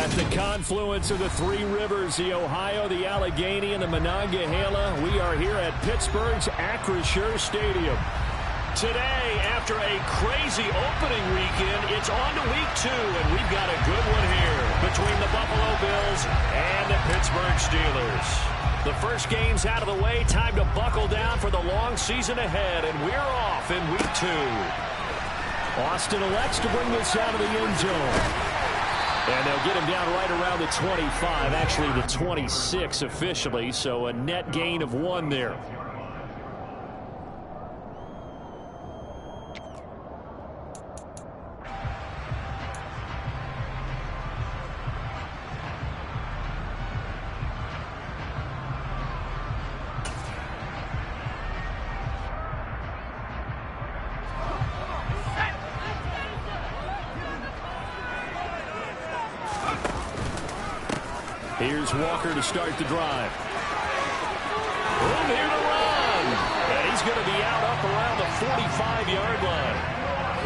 At the confluence of the three rivers, the Ohio, the Allegheny, and the Monongahela, we are here at Pittsburgh's Acrisure Stadium. Today, after a crazy opening weekend, it's on to week 2, and we've got a good one here between the Buffalo Bills and the Pittsburgh Steelers. The first game's out of the way, time to buckle down for the long season ahead, and we're off in week 2. Austin elects to bring this out of the end zone. And they'll get him down right around the 25, actually the 26 officially, so a net gain of 1 there. Here's Walker to start the drive. Room here to run. And he's going to be out up around the 45-yard line.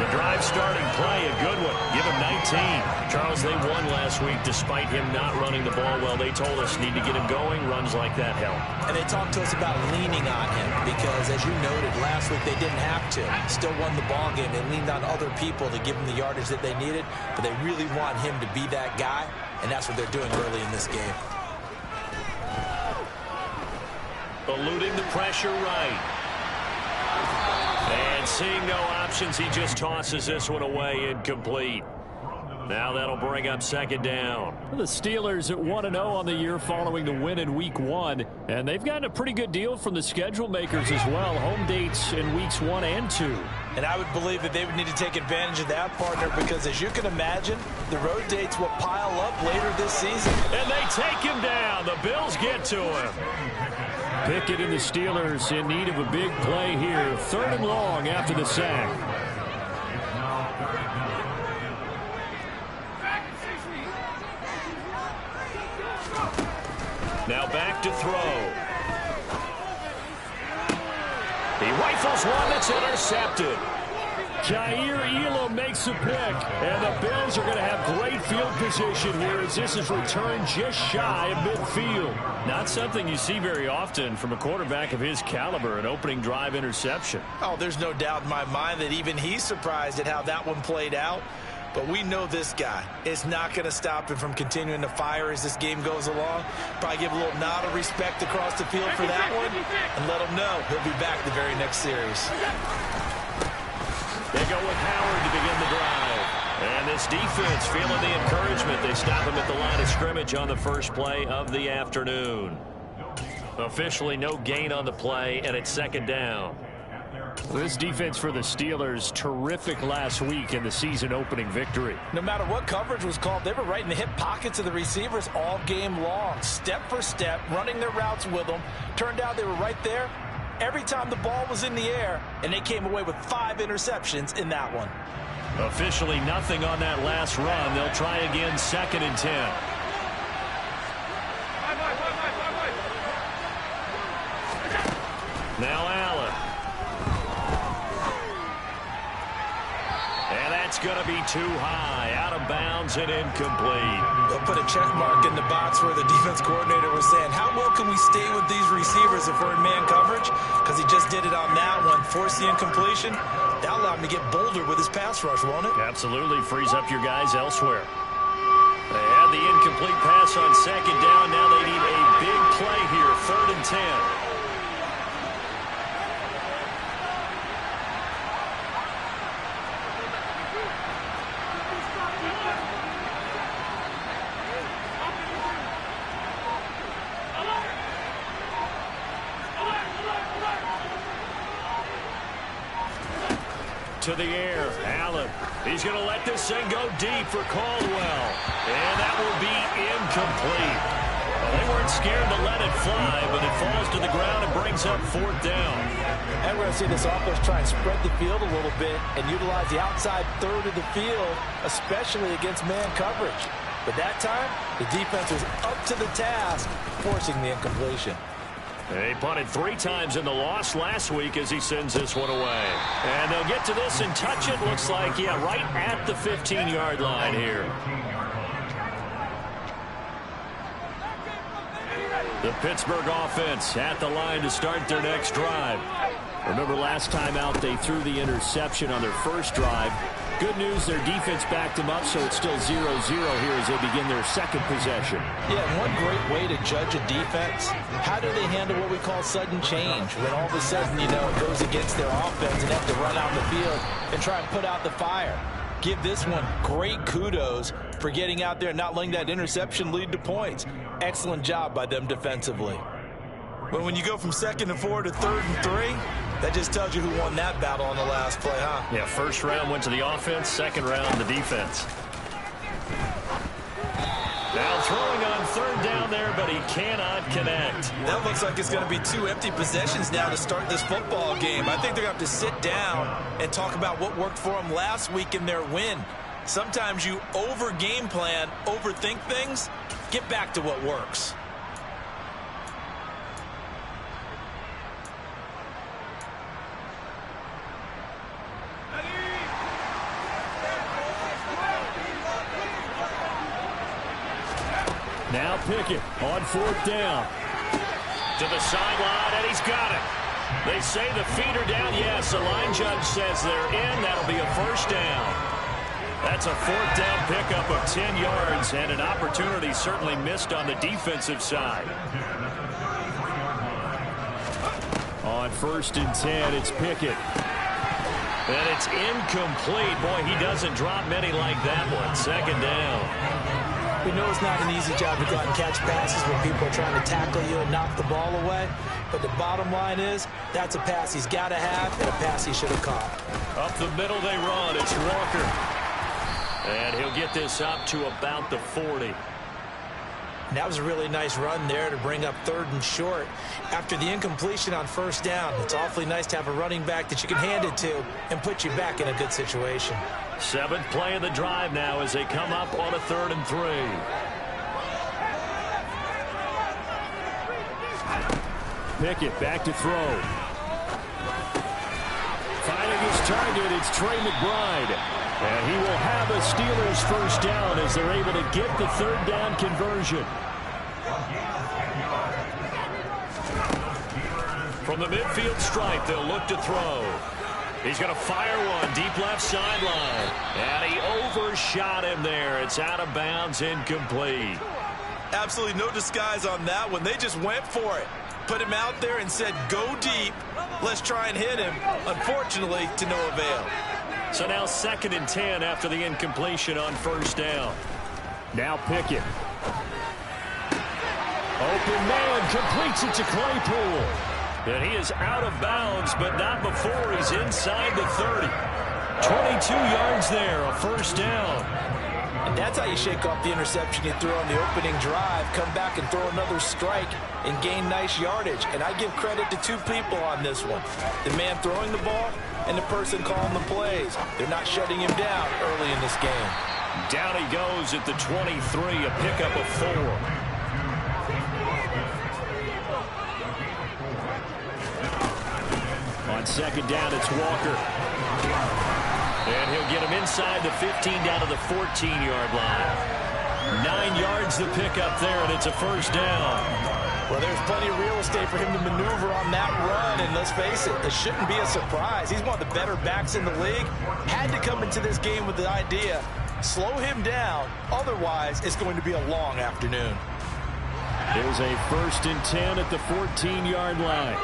The drive starting play, a good one. Give him 19. Charles, they won last week despite him not running the ball well. They told us need to get him going. Runs like that help. And they talked to us about leaning on him because, as you noted, last week they didn't have to. Still won the ball game. They leaned on other people to give them the yardage that they needed, but they really want him to be that guy. And that's what they're doing early in this game. Eluding the pressure right. And seeing no options, he just tosses this one away, incomplete. Now that'll bring up second down. The Steelers at 1-0 on the year following the win in week 1. And they've gotten a pretty good deal from the schedule makers as well. Home dates in weeks 1 and 2. And I would believe that they would need to take advantage of that, partner, because as you can imagine, the road dates will pile up later this season. And they take him down. The Bills get to him. Pickett and the Steelers in need of a big play here. 3rd and long after the sack. Now back to throw. He rifles one that's intercepted. Jair Elam makes a pick, and the Bills are going to have great field position here as this is returned just shy of midfield. Not something you see very often from a quarterback of his caliber, an opening drive interception. Oh, there's no doubt in my mind that even he's surprised at how that one played out. But we know this guy. It's not going to stop him from continuing to fire as this game goes along. Probably give a little nod of respect across the field for that one and let him know he'll be back the very next series. They go with Howard to begin the drive. And this defense feeling the encouragement. They stop him at the line of scrimmage on the first play of the afternoon. Officially no gain on the play, and it's second down. This defense for the Steelers, terrific last week in the season-opening victory. No matter what coverage was called, they were right in the hip pockets of the receivers all game long. Step for step, running their routes with them. Turned out they were right there every time the ball was in the air, and they came away with 5 interceptions in that one. Officially nothing on that last run. They'll try again, 2nd and 10. Now Allen. And that's going to be too high. Out of bounds and incomplete. They'll put a check mark in the box where the defense coordinator was saying, how well can we stay with these receivers if we're in man coverage? Because he just did it on that one. Force the incompletion. That'll allow him to get bolder with his pass rush, won't it? Absolutely. Frees up your guys elsewhere. They had the incomplete pass on second down. Now they need a big play here. 3rd and 10. To the air, Allen. He's going to let this thing go deep for Caldwell. And that will be incomplete. Well, they weren't scared to let it fly, but it falls to the ground and brings up 4th down. And we're going to see this offense try and spread the field a little bit and utilize the outside third of the field, especially against man coverage. But that time, the defense was up to the task, forcing the incompletion. He punted 3 times in the loss last week as he sends this one away. And they'll get to this and touch it. Looks like, yeah, right at the 15-yard line here. The Pittsburgh offense at the line to start their next drive. Remember last time out they threw the interception on their first drive. Good news, their defense backed them up, so it's still 0-0 here as they begin their second possession. Yeah, one great way to judge a defense, how do they handle what we call sudden change? When all of a sudden, it goes against their offense and have to run out the field and try and put out the fire. Give this one great kudos for getting out there and not letting that interception lead to points. Excellent job by them defensively. But when you go from 2nd and 4 to 3rd and 3, that just tells you who won that battle on the last play, huh? Yeah, first round went to the offense, second round the defense. Now throwing on 3rd down there, but he cannot connect. That looks like it's going to be 2 empty possessions now to start this football game. I think they're going to have to sit down and talk about what worked for them last week in their win. Sometimes you over-game plan, overthink things. Get back to what works. Now Pickett on 4th down. To the sideline, and he's got it. They say the feet are down. Yes, the line judge says they're in. That'll be a first down. That's a 4th down pickup of 10 yards, and an opportunity certainly missed on the defensive side. On 1st and 10, it's Pickett. And it's incomplete. Boy, he doesn't drop many like that one. 2nd down. We know it's not an easy job to go out and catch passes when people are trying to tackle you and knock the ball away. But the bottom line is, that's a pass he's got to have and a pass he should have caught. Up the middle they run. It's Walker. And he'll get this up to about the 40. And that was a really nice run there to bring up 3rd and short. After the incompletion on 1st down, it's awfully nice to have a running back that you can hand it to and put you back in a good situation. 7th play of the drive now as they come up on a 3rd and 3. Pickett back to throw. Finding his target, it's Trey McBride. And he will have a Steelers first down as they're able to get the 3rd down conversion. From the midfield stripe, they'll look to throw. He's going to fire one deep left sideline. And he overshot him there. It's out of bounds, incomplete. Absolutely no disguise on that one. They just went for it. Put him out there and said, go deep. Let's try and hit him. Unfortunately, to no avail. So now 2nd and 10 after the incompletion on 1st down. Now Pickett. Open man completes it to Claypool. And he is out of bounds, but not before he's inside the 30. 22 yards there, a first down. And that's how you shake off the interception you threw on the opening drive, come back and throw another strike and gain nice yardage. And I give credit to 2 people on this one. The man throwing the ball and the person calling the plays. They're not shutting him down early in this game. Down he goes at the 23, a pickup of 4. On 2nd down, it's Walker. And he'll get him inside the 15 down to the 14-yard line. 9 yards the pickup there, and it's a first down. Well, there's plenty of real estate for him to maneuver on that run, and let's face it, it shouldn't be a surprise. He's one of the better backs in the league. Had to come into this game with the idea, slow him down, otherwise it's going to be a long afternoon. There's a 1st and 10 at the 14-yard line.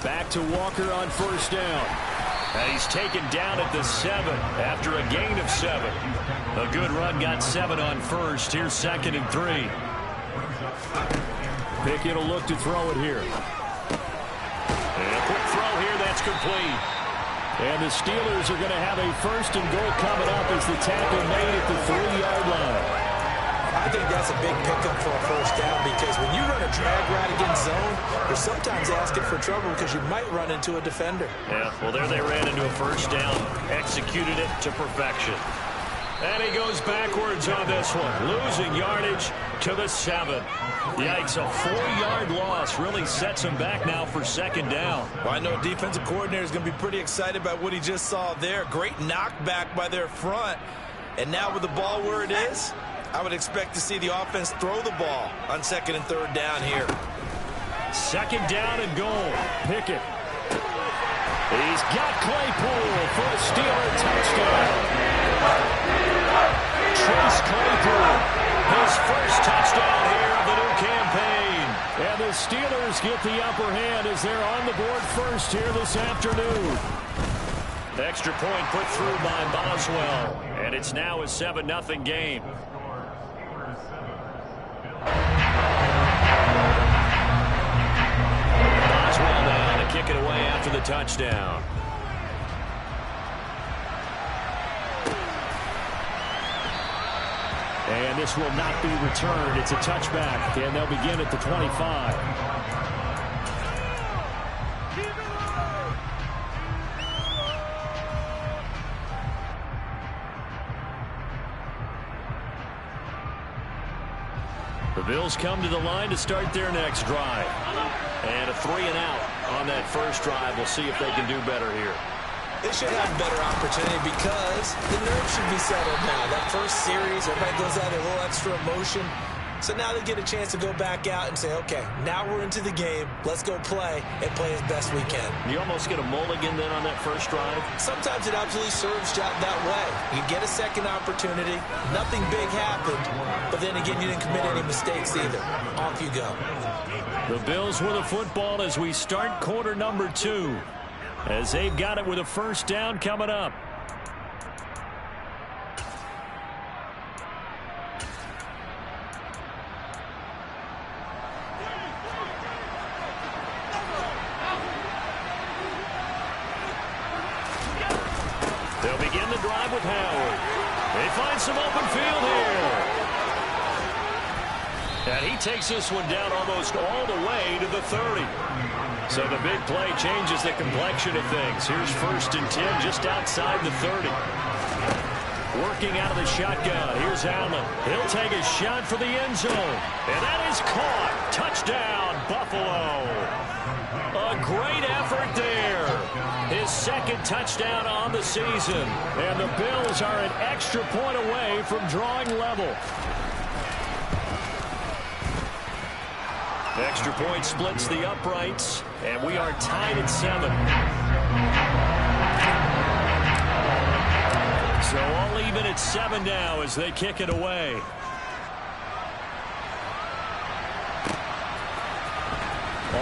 Back to Walker on 1st down. And he's taken down at the 7 after a gain of 7. A good run, got 7 on 1st. Here's 2nd and 3. Pickett will look to throw it here. And a quick throw here, that's complete. And the Steelers are going to have a 1st and goal coming up as the tackle made at the 3-yard line. I think that's a big pickup for a first down because when you run a drag route against zone, you're sometimes asking for trouble because you might run into a defender. Yeah, well, there they ran into a first down, executed it to perfection. And he goes backwards on this one, losing yardage to the 7. Yikes, a 4-yard loss really sets him back now for 2nd down. Well, I know defensive coordinator is going to be pretty excited about what he just saw there. Great knockback by their front. And now with the ball where it is, I would expect to see the offense throw the ball on 2nd and 3rd down here. 2nd down and goal. Pickett. He's got Claypool for a Steeler touchdown. Trace Claypool, his first touchdown here of the new campaign. And the Steelers get the upper hand as they're on the board first here this afternoon. Extra point put through by Boswell. And it's now a 7-0 game. Boswell now to kick it away after the touchdown. And this will not be returned. It's a touchback, and they'll begin at the 25. The Bills come to the line to start their next drive. And a 3-and-out on that first drive. We'll see if they can do better here. They should have a better opportunity because the nerves should be settled now. That first series, everybody goes out a little extra emotion. So now they get a chance to go back out and say, okay, now we're into the game. Let's go play and play as best we can. You almost get a mulligan then on that first drive? Sometimes it absolutely serves that way. You get a second opportunity. Nothing big happened. But then again, you didn't commit any mistakes either. Off you go. The Bills with the football as we start quarter number 2. As they've got it with a first down coming up. They'll begin the drive with Howard. They find some open field here. And he takes this one down almost all the way to the 30. So the big play changes the complexion of things. Here's 1st and 10 just outside the 30. Working out of the shotgun. Here's Allen. He'll take a shot for the end zone. And that is caught. Touchdown, Buffalo. A great effort there. His 2nd touchdown on the season. And the Bills are an extra point away from drawing level. Extra point splits the uprights, and we are tied at 7. So all even at 7 now as they kick it away.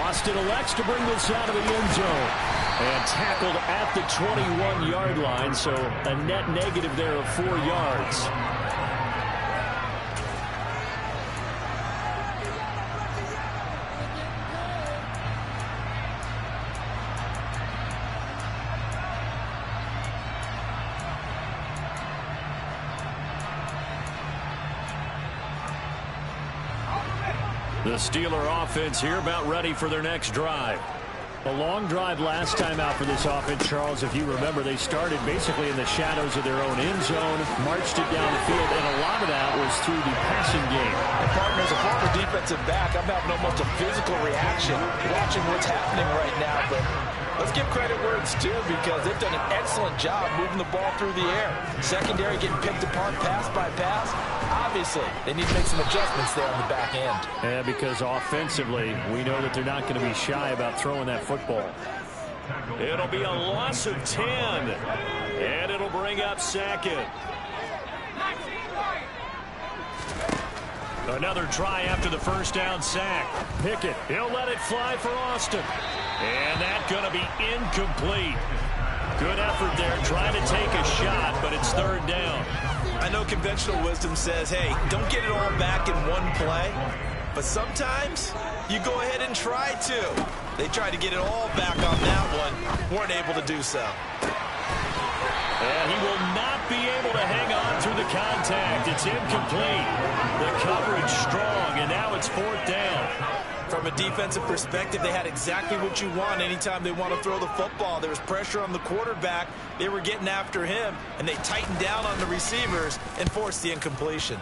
Austin elects to bring this out of the end zone. And tackled at the 21-yard line, so a net negative there of 4 yards. The Steeler offense here about ready for their next drive. A long drive last time out for this offense, Charles. If you remember, they started basically in the shadows of their own end zone, marched it down the field, and a lot of that was through the passing game. And partner, as a former defensive back, I'm having almost a physical reaction watching what's happening right now. But let's give credit where it's due because they've done an excellent job moving the ball through the air. Secondary getting picked apart pass by pass. Obviously, they need to make some adjustments there on the back end. Yeah, because offensively, we know that they're not going to be shy about throwing that football. It'll be a loss of 10, and it'll bring up 2nd. Another try after the first down sack. Pickett, he'll let it fly for Austin. And that's going to be incomplete. Good effort there, trying to take a shot, but it's 3rd down. I know conventional wisdom says, hey, don't get it all back in one play. But sometimes you go ahead and try to. They tried to get it all back on that one. Weren't able to do so. And he will not be able to hang on through the contact. It's incomplete. The coverage strong, and now it's 4th down. From a defensive perspective, they had exactly what you want anytime they want to throw the football. There was pressure on the quarterback. They were getting after him, and they tightened down on the receivers and forced the incompletion.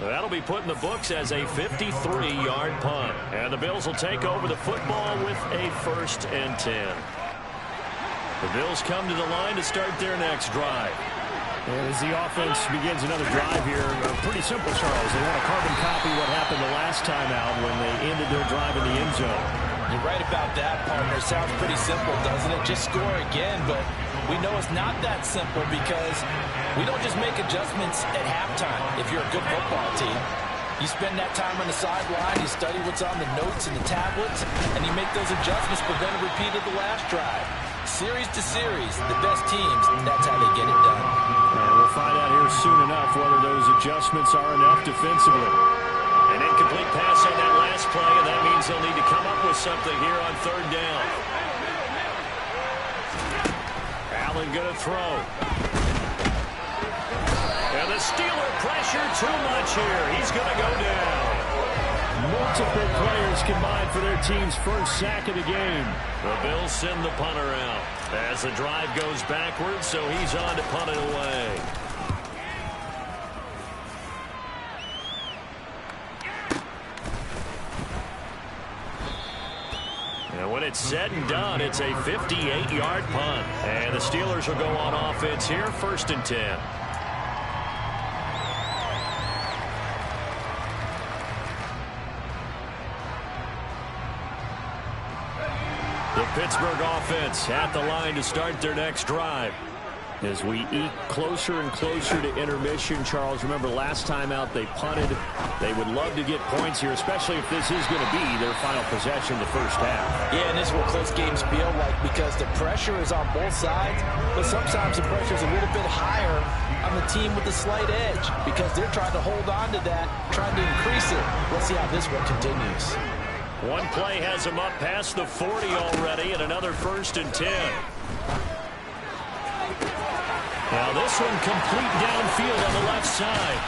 That'll be put in the books as a 53-yard punt. And the Bills will take over the football with a 1st and 10. The Bills come to the line to start their next drive. And as the offense begins another drive here, pretty simple, Charles. They want to carbon copy what happened the last time out when they ended their drive in the end zone. You're right about that, partner. Sounds pretty simple, doesn't it? Just score again, but we know it's not that simple because we don't just make adjustments at halftime if you're a good football team. You spend that time on the sideline, you study what's on the notes and the tablets, and you make those adjustments, but then repeat it the last drive. Series to series, the best teams, that's how they get it done. And we'll find out here soon enough whether those adjustments are enough defensively. An incomplete pass on that last play, and that means they'll need to come up with something here on 3rd down. Allen going to throw. And the Steeler pressure too much here. He's going to go down. Multiple players combined for their team's first sack of the game. The Bills send the punter out as the drive goes backwards, so he's on to punt it away. And when it's said and done, it's a 58-yard punt. And the Steelers will go on offense here, 1st and 10. The Pittsburgh offense at the line to start their next drive. As we eke closer and closer to intermission, Charles, remember last time out they punted. They would love to get points here, especially if this is going to be their final possession the first half. Yeah, and this is what close games feel like because the pressure is on both sides, but sometimes the pressure is a little bit higher on the team with the slight edge because they're trying to hold on to that, trying to increase it. Let's see how this one continues. One play has him up past the 40 already, and another 1st and 10. Now this one complete downfield on the left side.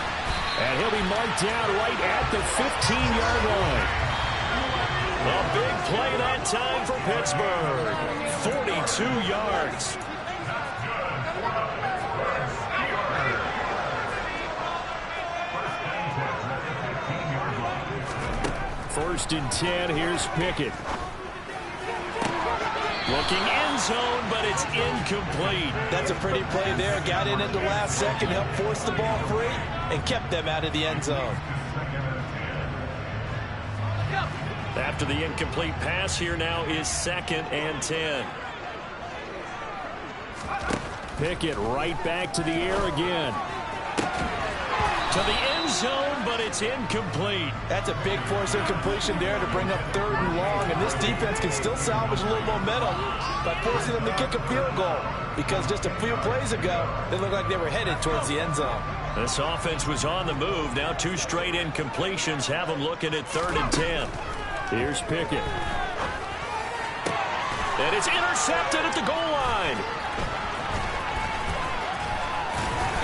And he'll be marked down right at the 15-yard line. A big play that time for Pittsburgh. 42 yards. First and 10, here's Pickett. Looking end zone, but it's incomplete. That's a pretty play there. Got in at the last second, helped force the ball free, and kept them out of the end zone. After the incomplete pass, here now is 2nd and 10. Pickett right back to the air again. To the end zone, but it's incomplete. That's a big force incompletion there to bring up 3rd and long, and this defense can still salvage a little momentum by forcing them to kick a field goal because just a few plays ago, they looked like they were headed towards the end zone. This offense was on the move. Now 2 straight incompletions have them looking at 3rd and 10. Here's Pickett. And it's intercepted at the goal line.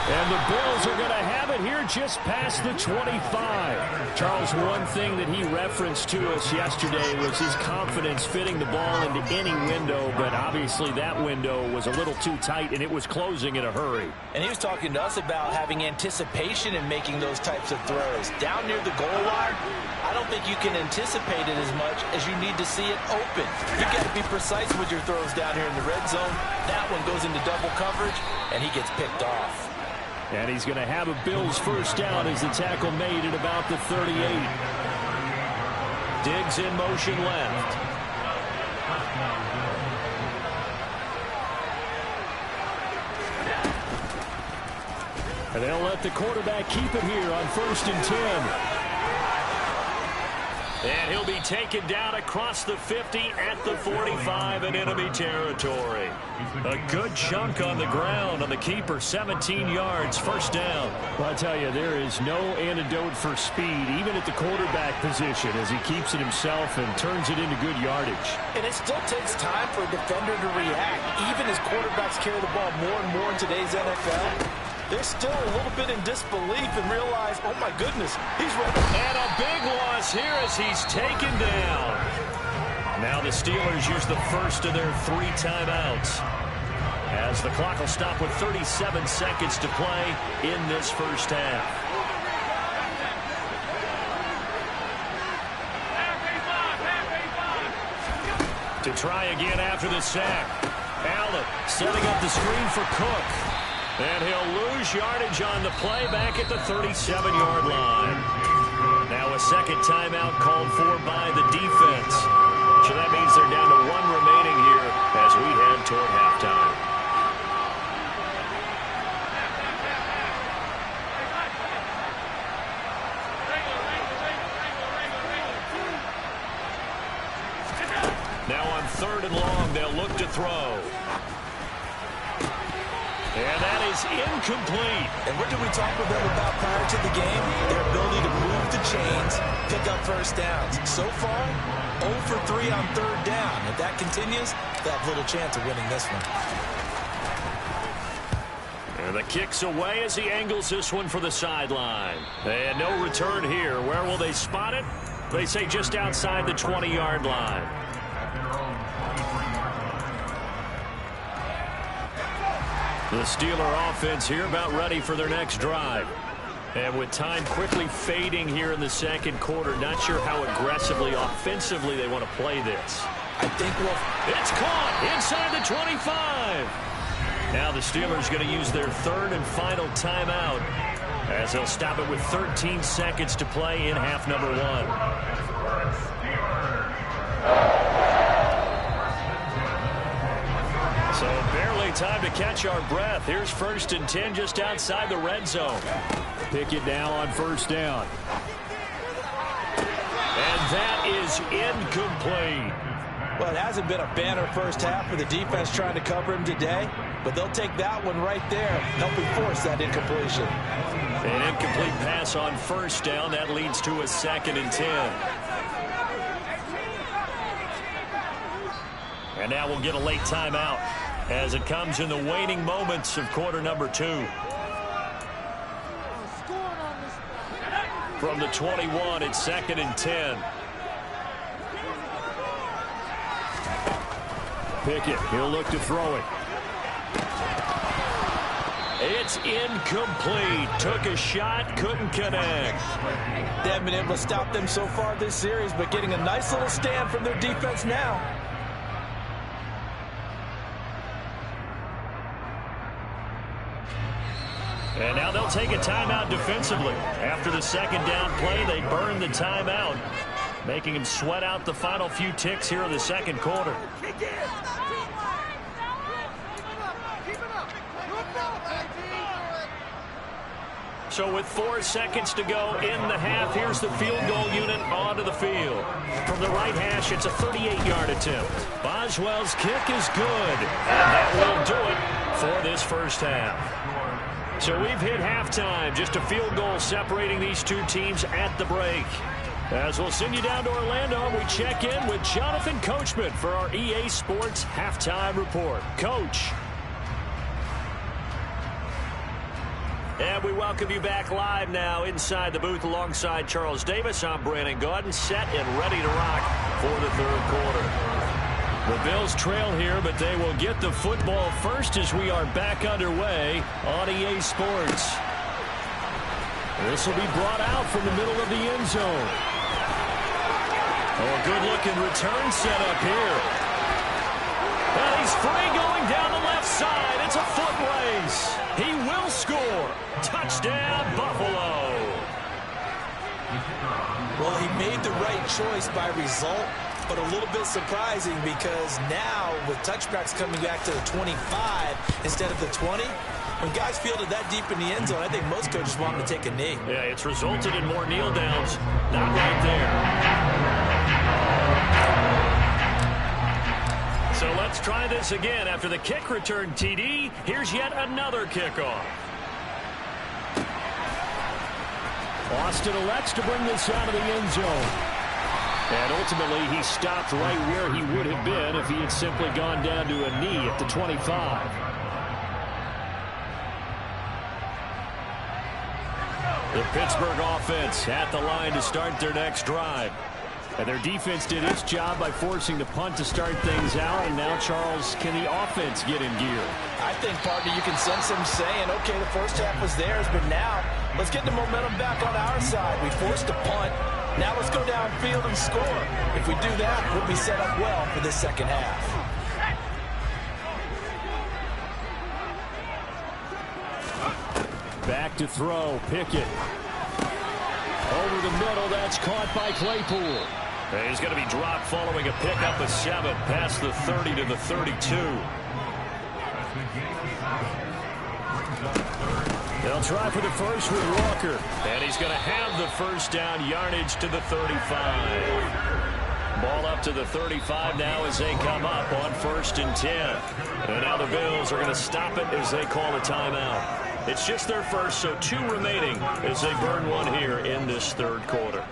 And the Bills are going to have it here just past the 25. Charles, one thing that he referenced to us yesterday was his confidence fitting the ball into any window, but obviously that window was a little too tight, and it was closing in a hurry. And he was talking to us about having anticipation in making those types of throws. Down near the goal line, I don't think you can anticipate it as much as you need to see it open. You got to be precise with your throws down here in the red zone. That one goes into double coverage, and he gets picked off. And he's going to have a Bills first down as the tackle made at about the 38. Diggs in motion left. And they'll let the quarterback keep it here on 1st and 10. And he'll be taken down across the 50 at the 45 in enemy territory. A good chunk on the ground on the keeper, 17 yards, first down. Well, I tell you, there is no antidote for speed, even at the quarterback position, as he keeps it himself and turns it into good yardage. And it still takes time for a defender to react. Even as quarterbacks carry the ball more and more in today's NFL, they're still a little bit in disbelief and realize, oh my goodness, he's running. And a big loss here as he's taken down. Now the Steelers use the first of their 3 timeouts, as the clock will stop with 37 seconds to play in this first half. To try again after the sack. Allen setting up the screen for Cook. And he'll lose yardage on the play back at the 37-yard line. Now a second timeout called for by the defense. So that means they're down to one remaining here as we head toward halftime. Now on 3rd and long, they'll look to throw. And that is incomplete. And what did we talk with them about prior to the game? Their ability to move the chains, pick up first downs. So far, 0 for 3 on 3rd down. If that continues, they have little chance of winning this one. And the kick's away as he angles this one for the sideline. And no return here. Where will they spot it? They say just outside the 20-yard line. The Steeler offense here about ready for their next drive. And with time quickly fading here in the second quarter, not sure how aggressively, offensively they want to play this. I think it's caught inside the 25. Now the Steelers going to use their 3rd and final timeout as they'll stop it with 13 seconds to play in half number 1. So barely time to catch our breath. Here's 1st and 10 just outside the red zone. Pickett now on 1st down. And that is incomplete. Well, it hasn't been a banner first half for the defense trying to cover him today, but they'll take that one right there, helping force that incompletion. An incomplete pass on 1st down. That leads to a 2nd and 10. And now we'll get a late timeout as it comes in the waning moments of quarter number 2. From the 21, it's 2nd and 10. Pickett, he'll look to throw it. It's incomplete. Took a shot, couldn't connect. They haven't been able to stop them so far this series, but getting a nice little stand from their defense now. And now they'll take a timeout defensively. After the 2nd down play, they burn the timeout, making him sweat out the final few ticks here in the second quarter. So with 4 seconds to go in the half, here's the field goal unit onto the field. From the right hash, it's a 38-yard attempt. Boswell's kick is good, and that will do it for this first half. So we've hit halftime, just a field goal separating these two teams at the break. As we'll send you down to Orlando, we check in with Jonathan Coachman for our EA Sports Halftime Report. Coach. And we welcome you back live now inside the booth alongside Charles Davis. I'm Brandon Gaudin, set and ready to rock for the 3rd quarter. The Bills trail here, but they will get the football first as we are back underway on EA Sports. This will be brought out from the middle of the end zone. Oh, good-looking return set up here. And he's free going down the left side. It's a foot race. He will score. Touchdown, Buffalo. Well, he made the right choice by result, but a little bit surprising because now with touchbacks coming back to the 25 instead of the 20, when guys fielded that deep in the end zone, I think most coaches want them to take a knee. Yeah, it's resulted in more kneel downs. Not right there. So let's try this again. After the kick return TD, here's yet another kickoff. Austin elects to bring this out of the end zone. And ultimately, he stopped right where he would have been if he had simply gone down to a knee at the 25. The Pittsburgh offense at the line to start their next drive. And their defense did its job by forcing the punt to start things out. And now, Charles, can the offense get in gear? I think, partner, you can sense them saying, okay, the first half was theirs, but now let's get the momentum back on our side. We forced a punt. Now let's go downfield and score. If we do that, we'll be set up well for this second half. Back to throw, Pickett. Over the middle, that's caught by Claypool. And he's going to be dropped following a pickup of 7 past the 30 to the 32. They'll try for the first with Walker. And he's going to have the first down, yardage to the 35. Ball up to the 35 now as they come up on 1st and 10. And now the Bills are going to stop it as they call a timeout. It's just their first, so 2 remaining as they burn 1 here in this 3rd quarter.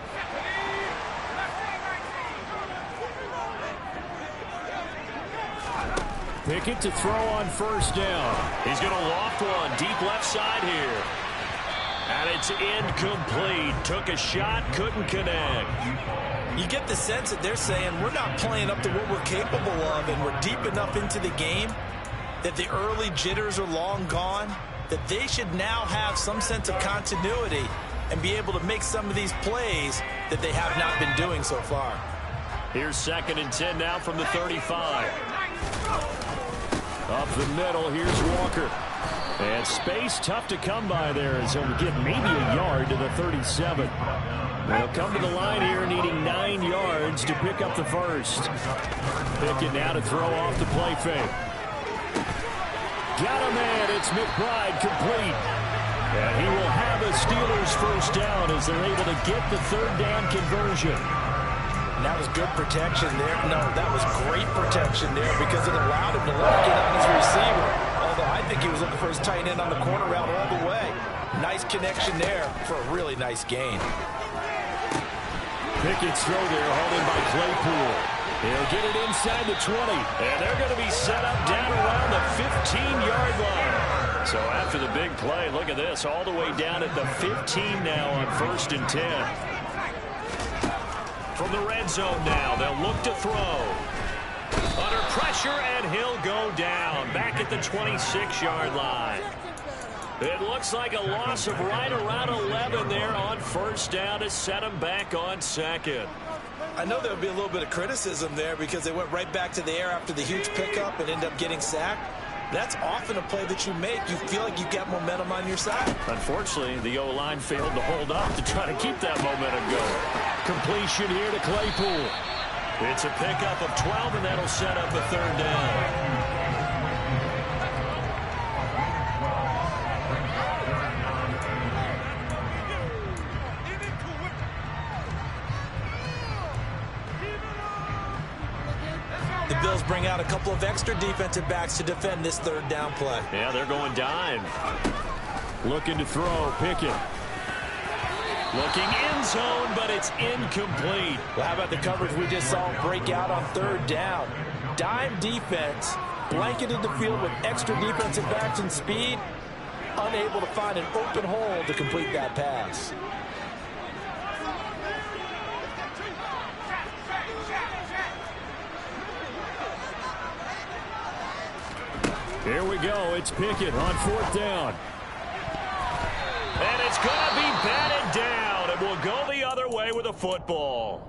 Pickett to throw on 1st down. He's going to loft one deep left side here. And it's incomplete. Took a shot, couldn't connect. You get the sense that they're saying we're not playing up to what we're capable of, and we're deep enough into the game that the early jitters are long gone, that they should now have some sense of continuity and be able to make some of these plays that they have not been doing so far. Here's 2nd and 10 now from the 35. Up the middle, here's Walker. And space tough to come by there as he'll get maybe a yard to the 37. They'll come to the line here needing 9 yards to pick up the first. Pickett now to throw off the play fake. Got a man, it's McBride complete. And he will have a Steelers first down as they're able to get the 3rd down conversion. And that was good protection there. No, that was great protection there because it allowed him to lock in on his receiver. Although I think he was looking for his tight end on the corner route all the way. Nice connection there for a really nice gain. Pickett's throw there, hauled in by Claypool. He'll get it inside the 20. And they're going to be set up down around the 15-yard line. So after the big play, look at this, all the way down at the 15 now on 1st and 10. From the red zone now, they'll look to throw. Under pressure, and he'll go down. Back at the 26-yard line. It looks like a loss of right around 11 there on 1st down to set him back on 2nd. I know there'll be a little bit of criticism there because they went right back to the air after the huge pickup and end up getting sacked. That's often a play that you make. You feel like you get momentum on your side. Unfortunately, the O-line failed to hold up to try to keep that momentum going. Completion here to Claypool. It's a pickup of 12, and that'll set up a 3rd down. The Bills bring out a couple of extra defensive backs to defend this 3rd down play. Yeah, they're going dime. Looking to throw, Pickett. Looking end zone, but it's incomplete. Well, how about the coverage we just saw break out on 3rd down? Dime defense, blanketed the field with extra defensive backs and speed, unable to find an open hole to complete that pass. Here we go. It's Pickett on 4th down. And it's going to be batted down. It will go the other way with a football.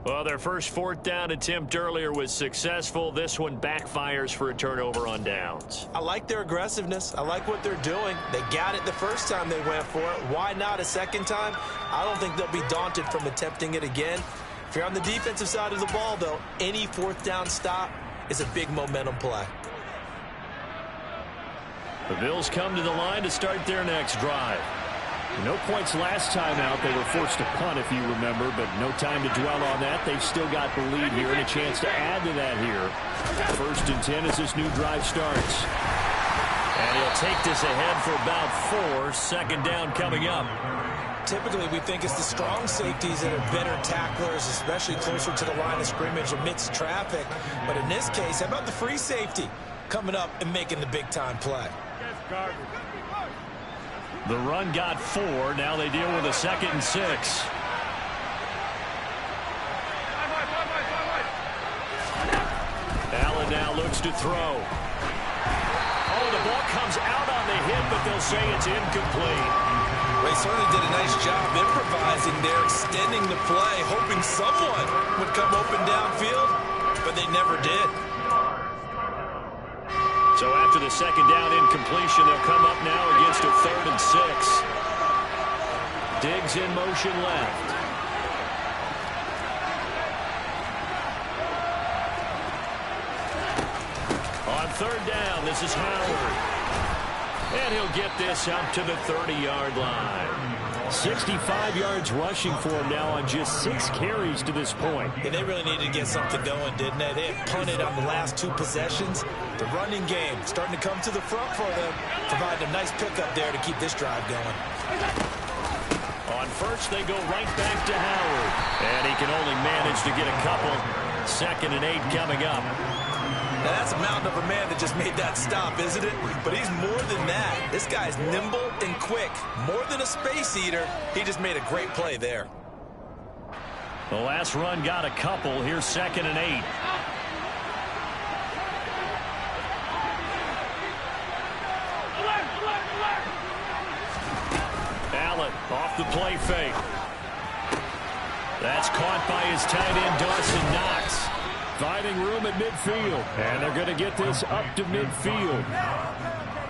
Well, their first 4th down attempt earlier was successful. This one backfires for a turnover on downs. I like their aggressiveness. I like what they're doing. They got it the first time they went for it. Why not a second time? I don't think they'll be daunted from attempting it again. If you're on the defensive side of the ball, though, any 4th down stop is a big momentum play. The Bills come to the line to start their next drive. No points last time out. They were forced to punt, if you remember, but no time to dwell on that. They've still got the lead here and a chance to add to that here. 1st and 10 as this new drive starts. And he'll take this ahead for about 4. 2nd down coming up. Typically, we think it's the strong safeties that are better tacklers, especially closer to the line of scrimmage amidst traffic. But in this case, how about the free safety coming up and making the big-time play? The run got 4. Now they deal with a 2nd and 6. Allen now looks to throw. Oh, the ball comes out on the hit, but they'll say it's incomplete. They certainly did a nice job improvising there, extending the play, hoping someone would come open downfield, but they never did. So after the second down incompletion, they'll come up now against a 3rd and 6. Diggs in motion left. On 3rd down, this is Howard. And he'll get this up to the 30-yard line. 65 yards rushing for him now on just 6 carries to this point. And they really needed to get something going, didn't they? They had punted on the last 2 possessions. The running game starting to come to the front for them, providing a nice pickup there to keep this drive going. On first, they go right back to Howard. And he can only manage to get a couple. 2nd and 8 coming up. Now, that's a mountain of a man that just made that stop, isn't it? But he's more than that. This guy's nimble and quick. More than a space eater. He just made a great play there. The last run got a couple. Here's 2nd and 8. Allen off the play fake. That's caught by his tight end, Dawson Knox. Finding room at midfield. And they're going to get this up to midfield.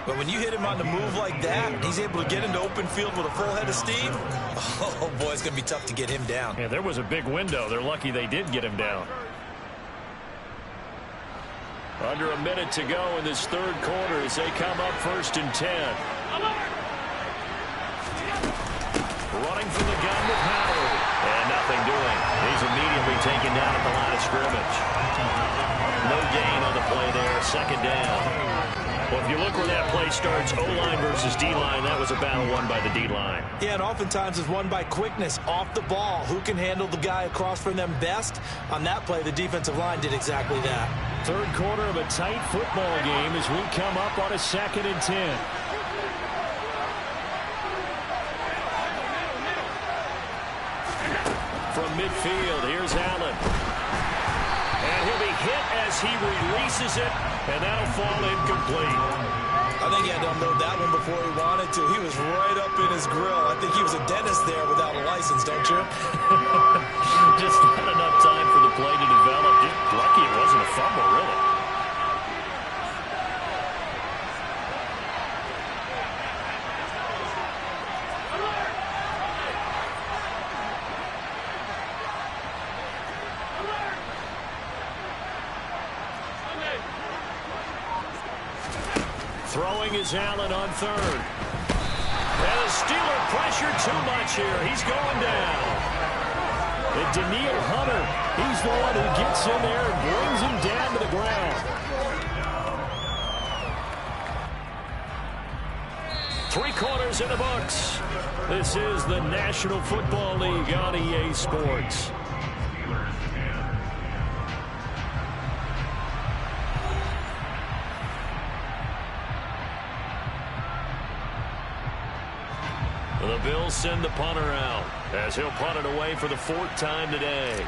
But when you hit him on the move like that, he's able to get into open field with a full head of steam. Oh, boy, it's going to be tough to get him down. Yeah, there was a big window. They're lucky they did get him down. Under a minute to go in this 3rd quarter as they come up 1st and 10. Running from the gun with Howard. And nothing doing. He's immediately taken down at the line of scrimmage. No gain on the play there. 2nd down. Well, if you look where that play starts, O-line versus D-line, that was a battle won by the D-line. Yeah, and oftentimes it's won by quickness off the ball. Who can handle the guy across from them best? On that play, the defensive line did exactly that. 3rd quarter of a tight football game as we come up on a 2nd and 10. From midfield, here's Allen. And he'll be hit as he releases it, and that'll fall incomplete. I think he had to unload that one before he wanted to. He was right up in his grill. I think he was a dentist there without a license, don't you? Just not enough time for the play to develop. Just lucky it wasn't a fumble, really. Throwing is Allen on 3rd. And the Steeler pressure too much here. He's going down. And Daniil Hunter, he's the one who gets in there and brings him down to the ground. 3 quarters in the books. This is the National Football League on EA Sports. The Bills send the punter out as he'll punt it away for the 4th time today.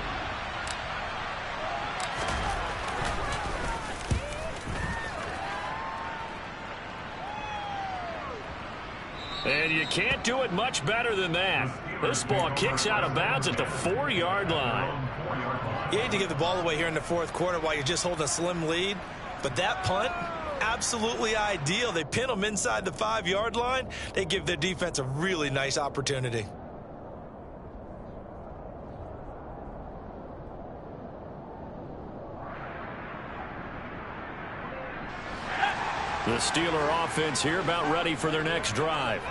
And you can't do it much better than that. This ball kicks out of bounds at the 4-yard line. You hate to give the ball away here in the 4th quarter while you're just holding a slim lead, but that punt, absolutely ideal. They pin them inside the 5-yard line. They give their defense a really nice opportunity. The Steeler offense here about ready for their next drive.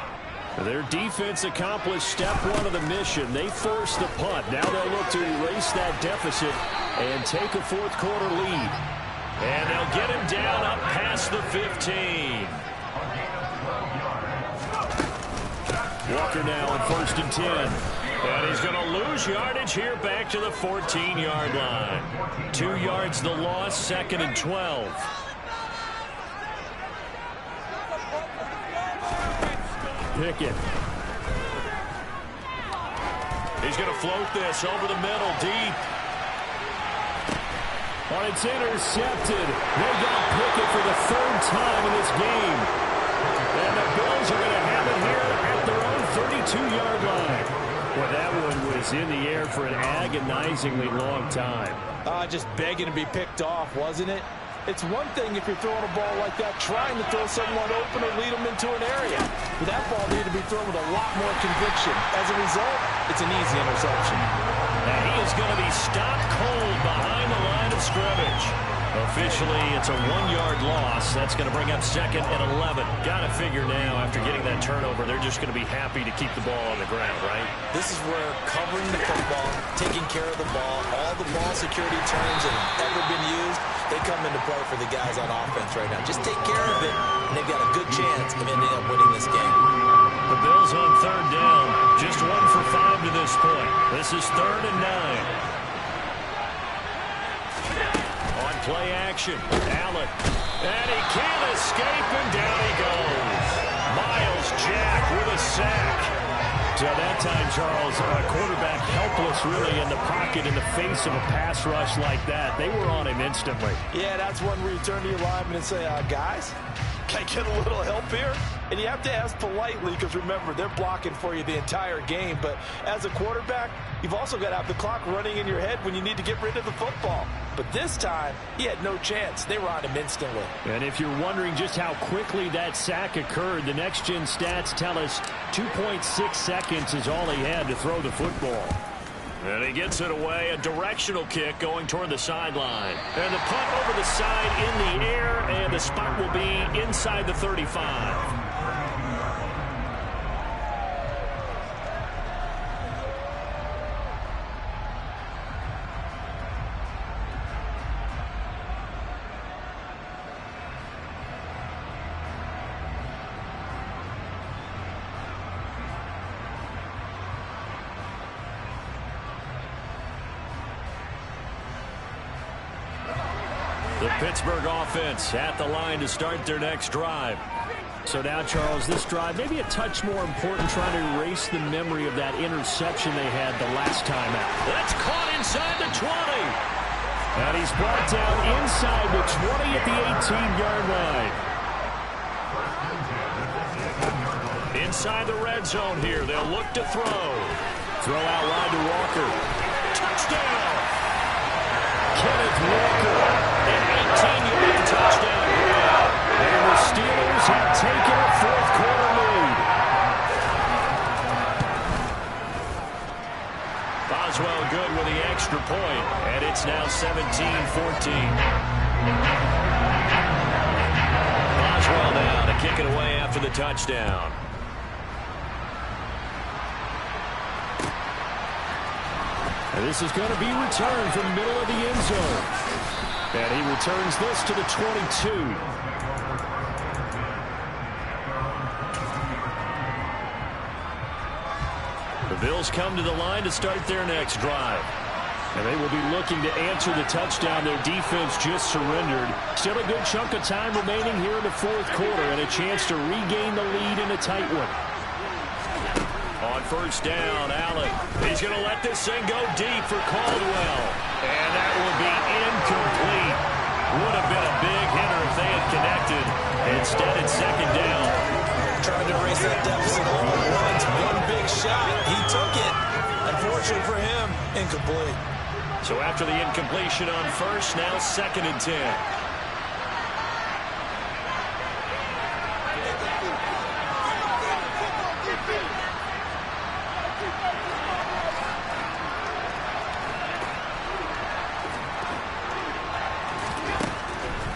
Their defense accomplished step 1 of the mission. They forced the punt. Now they'll look to erase that deficit and take a 4th quarter lead. And they'll get him down up past the 15. Walker now on 1st and 10. And he's going to lose yardage here back to the 14-yard line. 2 yards the loss, 2nd and 12. Pickett. He's going to float this over the middle, deep. Oh, it's intercepted. They got Pickett for the 3rd time in this game. And the Bills are going to have it here at their own 32-yard line. Well, that one was in the air for an agonizingly long time. Just begging to be picked off, wasn't it? It's one thing if you're throwing a ball like that, trying to throw someone open or lead them into an area. But that ball needed to be thrown with a lot more conviction. As a result, it's an easy interception. And he is going to be stopped cold behind the line of scrimmage. Officially, it's a 1-yard loss. That's going to bring up 2nd and 11. Got to figure now, after getting that turnover, they're just going to be happy to keep the ball on the ground, right? This is where covering the football, taking care of the ball, all the ball security terms that have ever been used, they come into play for the guys on offense right now. Just take care of it, and they've got a good chance of ending up winning this game. The Bills on 3rd down. Just 1 for 5 to this point. This is 3rd and 9. Play action. Allen. And he can't escape, and down he goes. Miles Jack with a sack. So that time, Charles, a quarterback helpless really in the pocket in the face of a pass rush like that. They were on him instantly. Yeah, that's when we turn to your lineman and say, guys, can I get a little help here? And you have to ask politely because, remember, they're blocking for you the entire game. But as a quarterback, you've also got to have the clock running in your head when you need to get rid of the football. But this time, he had no chance. They were on him instantly. And if you're wondering just how quickly that sack occurred, the next-gen stats tell us 2.6 seconds is all he had to throw the football. And he gets it away, a directional kick going toward the sideline. And the punt over the side in the air, and the spot will be inside the 35. The Pittsburgh offense at the line to start their next drive. So now, Charles, this drive maybe a touch more important, trying to erase the memory of that interception they had the last time out. That's caught inside the 20. And he's brought down inside the 20 at the 18-yard line. Inside the red zone here. They'll look to throw. Throw out wide to Walker. Touchdown! Kenneth Walker. An 18-yard touchdown grab. And the Steelers have taken a fourth-quarter lead. Boswell good with the extra point, and it's now 17-14. Boswell now to kick it away after the touchdown. And this is going to be returned from the middle of the end zone. And he returns this to the 22. The Bills come to the line to start their next drive. And they will be looking to answer the touchdown their defense just surrendered. Still a good chunk of time remaining here in the fourth quarter, and a chance to regain the lead in a tight one. On first down, Allen. He's going to let this thing go deep for Caldwell. And that will be incomplete. Would have been a big hitter if they had connected. Instead, it's second down. Trying to erase that deficit all at once. One big shot. He took it. Unfortunately for him, incomplete. So after the incompletion on first, now 2nd and 10.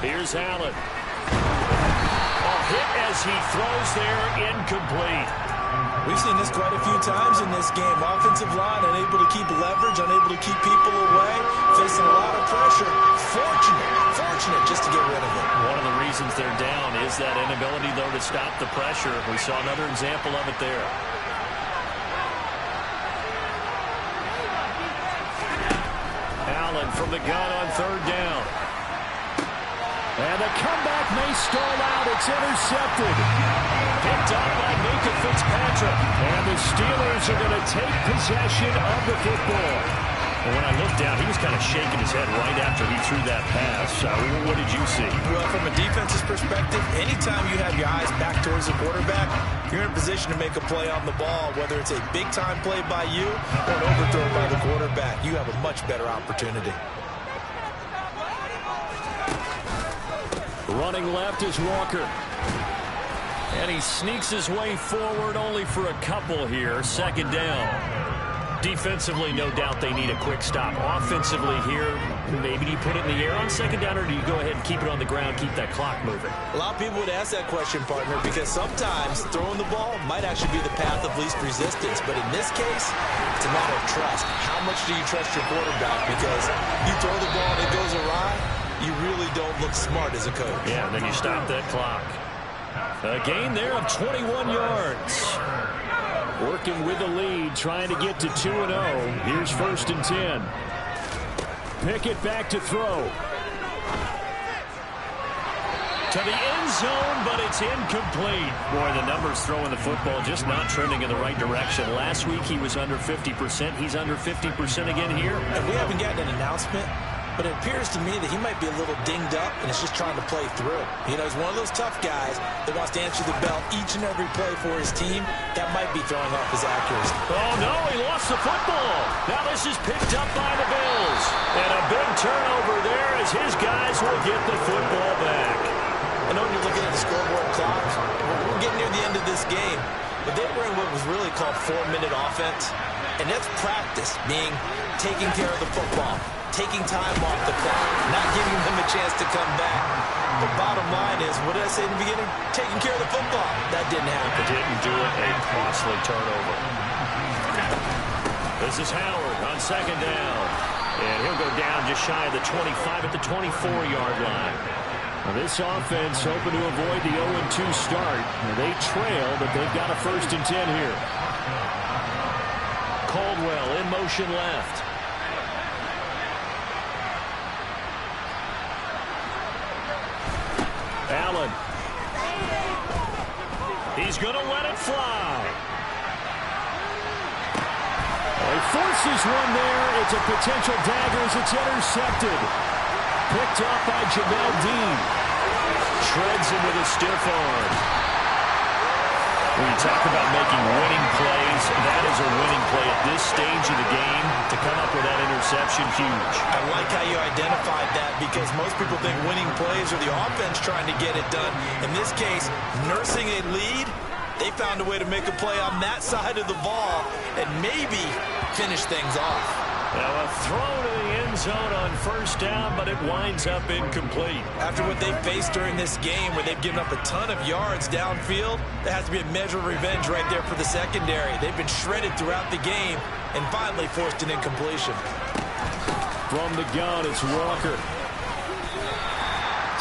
Here's Allen. A hit as he throws there, incomplete. We've seen this quite a few times in this game. Offensive line unable to keep leverage, unable to keep people away, facing a lot of pressure. Fortunate just to get rid of it. One of the reasons they're down is that inability, though, to stop the pressure. We saw another example of it there. Allen from the gun on third down. And the comeback may stall out. It's intercepted. Picked up by Minka Fitzpatrick. And the Steelers are going to take possession of the football. Well, when I looked down, he was kind of shaking his head right after he threw that pass. What did you see? Well, from a defense's perspective, anytime you have your eyes back towards the quarterback, you're in a position to make a play on the ball, whether it's a big-time play by you or an overthrow by the quarterback. You have a much better opportunity. Running left is Walker. And he sneaks his way forward only for a couple here. Second down. Defensively, no doubt they need a quick stop. Offensively here, maybe do you put it in the air on second down, or do you go ahead and keep it on the ground, keep that clock moving? A lot of people would ask that question, partner, because sometimes throwing the ball might actually be the path of least resistance. But in this case, it's a matter of trust. How much do you trust your quarterback? Because you throw the ball and it goes awry, you really don't look smart as a coach. Yeah, and then you stop that clock. A gain there of 21 yards. Working with the lead, trying to get to 2-0. Here's 1st and 10. Pickett back to throw. To the end zone, but it's incomplete. Boy, the numbers throwing the football just not trending in the right direction. Last week he was under 50%. He's under 50% again here. And we haven't gotten an announcement, but it appears to me that he might be a little dinged up and is just trying to play through. You know, he's one of those tough guys that wants to answer the bell each and every play for his team. That might be throwing off his accuracy. Oh, no, he lost the football. Now this is picked up by the Bills. And a big turnover there as his guys will get the football back. I know when you're looking at the scoreboard clock, we're getting near the end of this game, but they were in what was really called 4-minute offense. And that's practice, meaning taking care of the football, taking time off the clock, not giving them a chance to come back. The bottom line is, what did I say in the beginning? Taking care of the football. That didn't happen. Didn't do it. A costly turnover. This is Howard on second down. And he'll go down just shy of the 25 at the 24-yard line. Now this offense hoping to avoid the 0-2 start. Now they trail, but they've got a 1st and 10 here. Caldwell in motion left. Allen. He's going to let it fly. He forces one there. It's a potential dagger as it's intercepted. Picked up by Jamel Dean. Shreds him with a stiff arm. When you talk about making winning plays, that is a winning play at this stage of the game. To come up with that interception, huge. I like how you identified that, because most people think winning plays are the offense trying to get it done. In this case, nursing a lead, they found a way to make a play on that side of the ball and maybe finish things off. Now a throw to the end zone on 1st down, but it winds up incomplete. After what they faced during this game, where they've given up a ton of yards downfield, there has to be a measure of revenge right there for the secondary. They've been shredded throughout the game and finally forced an incompletion. From the gun, it's Walker.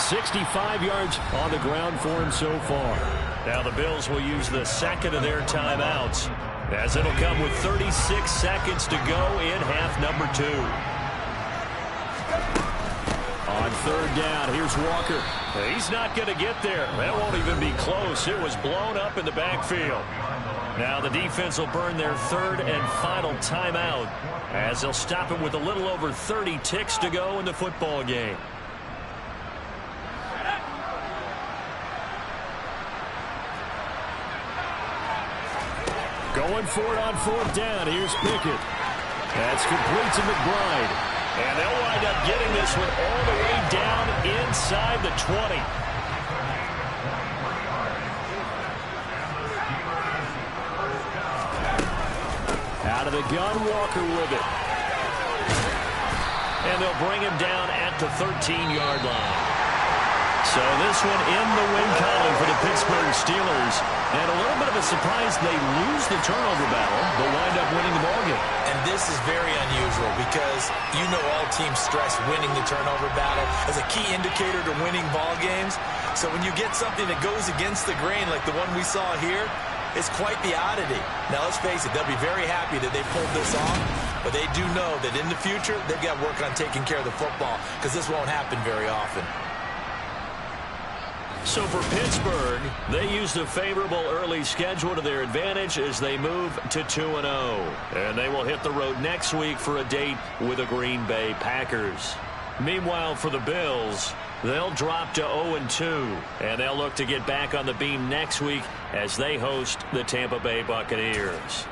65 yards on the ground for him so far. Now the Bills will use the second of their timeouts, as it'll come with 36 seconds to go in half number 2. On 3rd down, here's Walker. He's not going to get there. That won't even be close. It was blown up in the backfield. Now the defense will burn their 3rd and final timeout, as they'll stop him with a little over 30 ticks to go in the football game. Going for it on 4th down. Here's Pickett. That's complete to McBride. And they'll wind up getting this one all the way down inside the 20. Out of the gun, Walker with it. And they'll bring him down at the 13-yard line. So this one in the win column for the Pittsburgh Steelers. And a little bit of a surprise, they lose the turnover battle, but wind up winning the ballgame. And this is very unusual, because you know all teams stress winning the turnover battle as a key indicator to winning ball games. So when you get something that goes against the grain like the one we saw here, it's quite the oddity. Now let's face it, they'll be very happy that they pulled this off, but they do know that in the future they've got to work on taking care of the football, because this won't happen very often. So for Pittsburgh, they used a favorable early schedule to their advantage as they move to 2-0. And they will hit the road next week for a date with the Green Bay Packers. Meanwhile, for the Bills, they'll drop to 0-2. And they'll look to get back on the beam next week as they host the Tampa Bay Buccaneers.